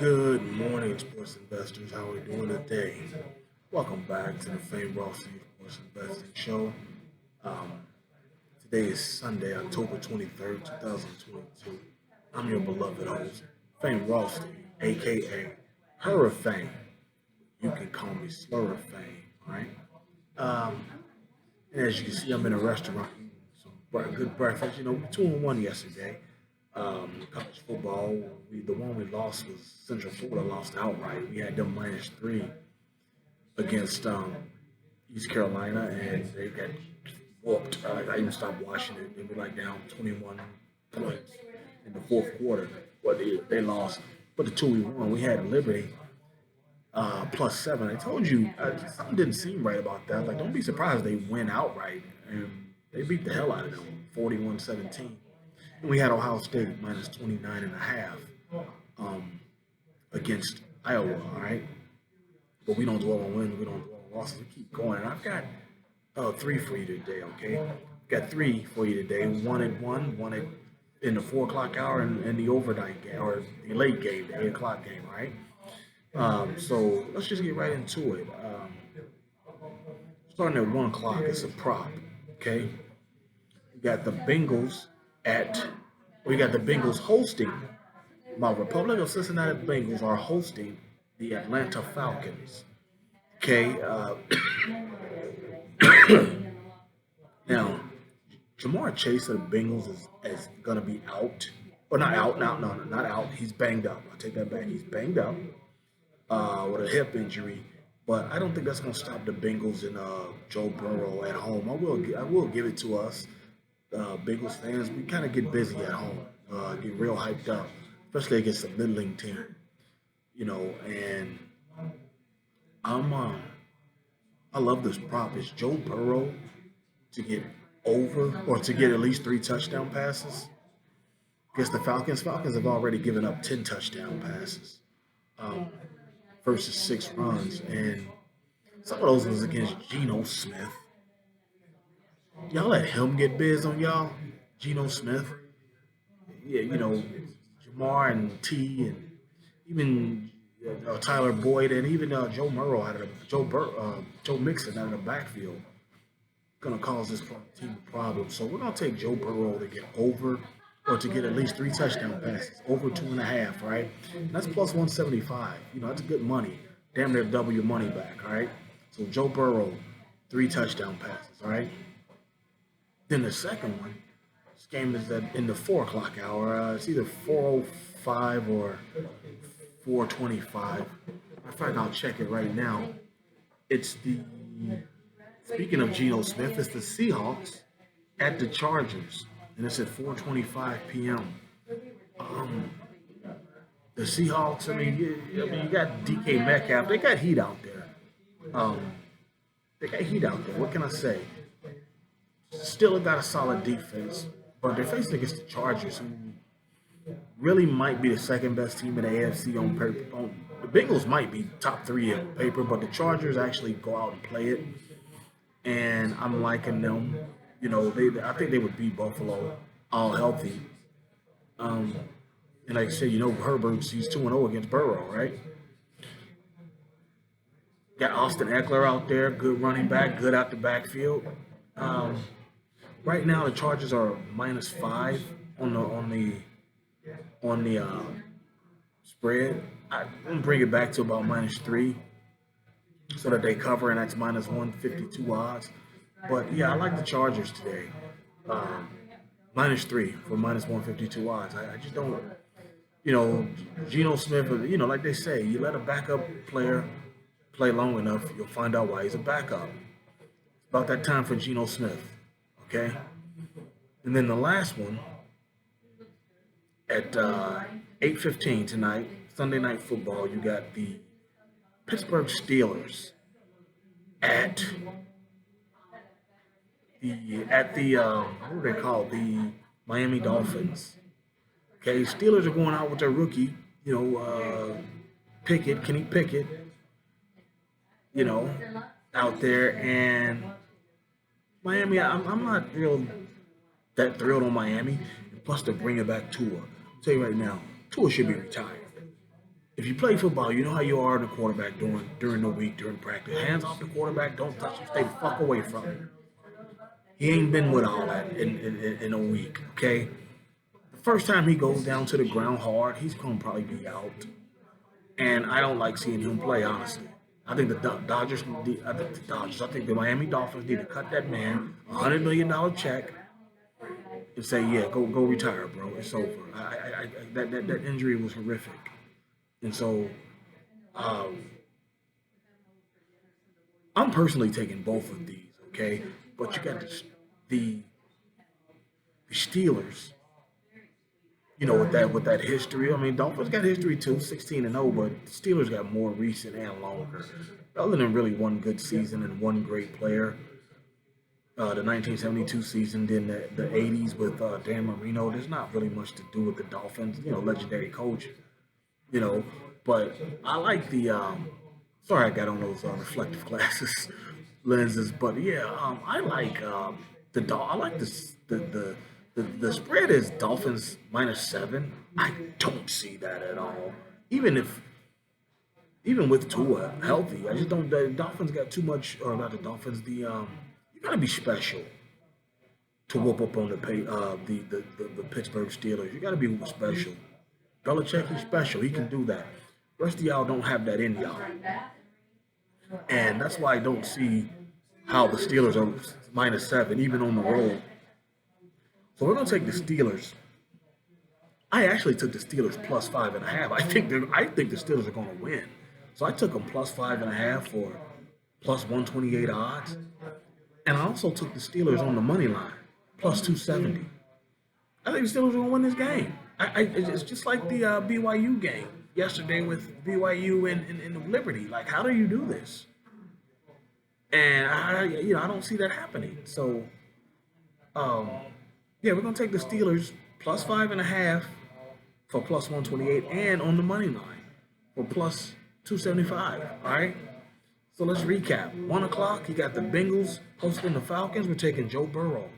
Good morning, sports investors. How are we doing today? Welcome back to the famed Rothstein Sports Investing Show. Um, Today is Sunday, October 23rd, 2022. I'm your beloved host, Fame Rothstein, aka Her of Fame. You can call me Slur of Fame, right? Um, and as you can see, I'm in a restaurant eating some good breakfast. You know, 2-1 yesterday. College football, the one we lost was Central Florida lost outright. We had them -3 against East Carolina, and they got whooped. I even stopped watching it. They were like down 21 points in the fourth quarter. But they lost. But the two we won, we had Liberty +7. I told you something didn't seem right about that. Like, don't be surprised they win outright. And they beat the hell out of them, 41-17. And we had Ohio State -29 and a half against Iowa, all right? But we don't dwell on wins, we don't dwell on losses. We keep going. And I've got three for you today, okay? Got three for you today. One at in the 4 o'clock hour and the overnight game, or the late game, the 8 o'clock game, right? So let's just get right into it. Starting at 1 o'clock, it's a prop, okay? We got the Bengals at, we got the Bengals hosting. My Republic of Cincinnati Bengals are hosting the Atlanta Falcons. Okay, now Jamar Chase of the Bengals is going to be out. Or not out, no, not out. He's banged up. I'll take that back. He's banged up with a hip injury. But I don't think that's going to stop the Bengals and Joe Burrow at home. I will give it to us, Bengals fans. We kind of get busy at home, get real hyped up, especially against a middling team. You know, and I'm I love this prop. It's Joe Burrow to get over or to get at least 3 touchdown passes against the Falcons. Falcons have already given up 10 touchdown passes um, versus 6 runs, and some of those was against Geno Smith. Y'all let him get biz on y'all, Geno Smith. Yeah, you know, Jamar and T and even Tyler Boyd and even Joe Murrow out of Joe Mixon out of the backfield going to cause this team a problem. So we're going to take Joe Burrow to get over or to get at least 3 touchdown passes, over 2.5, right? And that's plus 175. You know, that's good money. Damn near double your money back, all right? So Joe Burrow, 3 touchdown passes, all right? Then the second one, this game is in the 4 o'clock hour. It's either 4:05 or 4:25. In fact, I'll check it right now. It's the Speaking of Geno Smith, it's the Seahawks at the Chargers, and it's at 4:25 p.m. Um, the Seahawks. I mean, you got DK Metcalf. They got heat out there. Um, they got heat out there. What can I say? Still got a solid defense, but they're facing against the Chargers, who really might be the second best team in the AFC on paper. The Bengals might be top three on paper, but the Chargers actually go out and play it, and I'm liking them. You know, I think they would beat Buffalo all healthy. Um, and like I said, you know, he's 2-0 against Burrow, right? Got Austin Eckler out there, good running back, good out the backfield. Um, right now, the Chargers are -5 on the spread. I'm gonna bring it back to about -3 so that they cover, and that's -152 odds. But yeah, I like the Chargers today. Um, -3 for -152 odds. I just don't, you know, Geno Smith. You know, like they say, you let a backup player play long enough, you'll find out why he's a backup. It's about that time for Geno Smith. Okay, and then the last one at 8:15 tonight, Sunday Night Football. You got the Pittsburgh Steelers at the what do they call it? The Miami Dolphins. Okay, Steelers are going out with their rookie, you know, Pickett, Kenny Pickett, you know, out there, and Miami. I'm not real that thrilled on Miami. Plus, they're bringing back Tua. I'll tell you right now, Tua should be retired. If you play football, you know how you are in the quarterback during the week, during practice. Hands off the quarterback, don't touch him, stay the fuck away from him. He ain't been with all that in a week, okay? The first time he goes down to the ground hard, he's gonna probably be out. And I don't like seeing him play, honestly. I think the Dodgers, I think the Miami Dolphins need to cut that man $100 million check and say, yeah, go retire, bro. It's over. That injury was horrific, and so um, I'm personally taking both of these, okay? But you got the, the Steelers, with that history. I mean, Dolphins got history too, 16-0, but the Steelers got more recent and longer. Other than really one good season and one great player, the 1972 season, then the 80s with Dan Marino. There's not really much to do with the Dolphins. Legendary coach. You know, but I like the. Sorry, I got on those reflective glasses lenses, but yeah, I like I like the spread is Dolphins -7. I don't see that at all. Even if even with Tua healthy, I just don't. The Dolphins got too much, or not the Dolphins. You gotta be special to whoop up on the Pittsburgh Steelers. You gotta be special. Belichick, he's special. He can do that. The rest of y'all don't have that in y'all, and that's why I don't see how the Steelers are -7 even on the road. So we're gonna take the Steelers. I actually took the Steelers +5.5. I think the Steelers are gonna win. So I took them +5.5 for +128 odds. And I also took the Steelers on the money line, +270. I think the Steelers are going to win this game. It's just like the BYU game yesterday with BYU and Liberty. Like, how do you do this? And I don't see that happening. So, um, yeah, we're going to take the Steelers +5.5 for +128 and on the money line for +275. All right. So let's recap. 1 o'clock, you got the Bengals hosting the Falcons. We're taking Joe Burrow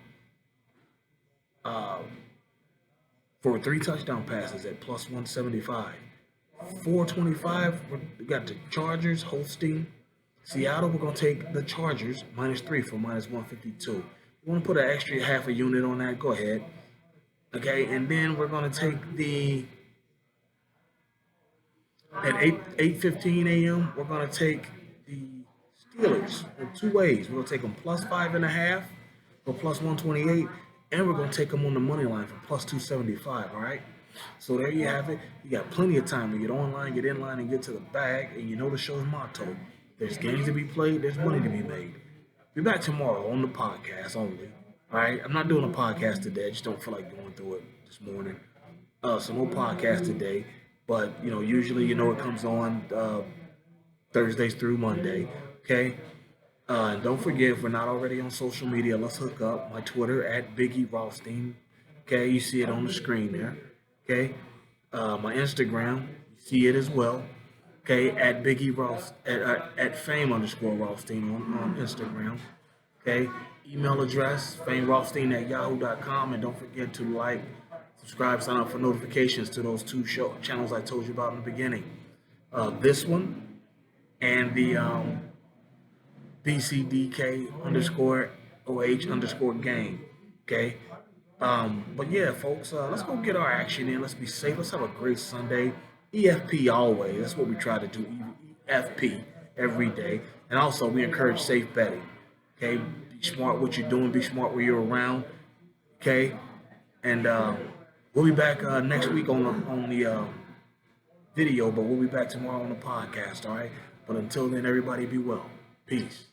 uh, for 3 touchdown passes at +175. 425, we got the Chargers hosting Seattle. We're going to take the Chargers -3 for -152. You want to put an extra half a unit on that? Go ahead. Okay, and then we're going to take at 8:15 a.m. We're going to take the Steelers in 2 ways. We're going to take them +5.5 for +128, and we're going to take them on the money line for +275. All right. So there you have it. You got plenty of time to get online, get in line, and get to the bag. And you know the show's motto: there's games to be played, there's money to be made. Be back tomorrow on the podcast only. All right. I'm not doing a podcast today. I just don't feel like going through it this morning. So no podcast today. But usually, it comes on Thursdays through Monday. Okay. And don't forget, if we're not already on social media, let's hook up. My Twitter at Biggie Rothstein. Okay, you see it on the screen there. Okay. My Instagram, you see it as well. Okay, at Biggie Roth at Fame_Rothstein on Instagram. Okay. Email address, FameRothstein@yahoo.com, and don't forget to like, subscribe, sign up for notifications to those two channels I told you about in the beginning. This one and the BCDK_OH_game. Okay. But yeah, folks, let's go get our action in. Let's be safe. Let's have a great Sunday. EFP always. That's what we try to do. EFP every day. And also, we encourage safe betting. Okay. Be smart what you're doing. Be smart where you're around. Okay. And we'll be back next week on the video, but we'll be back tomorrow on the podcast. All right. But until then, everybody be well. Peace.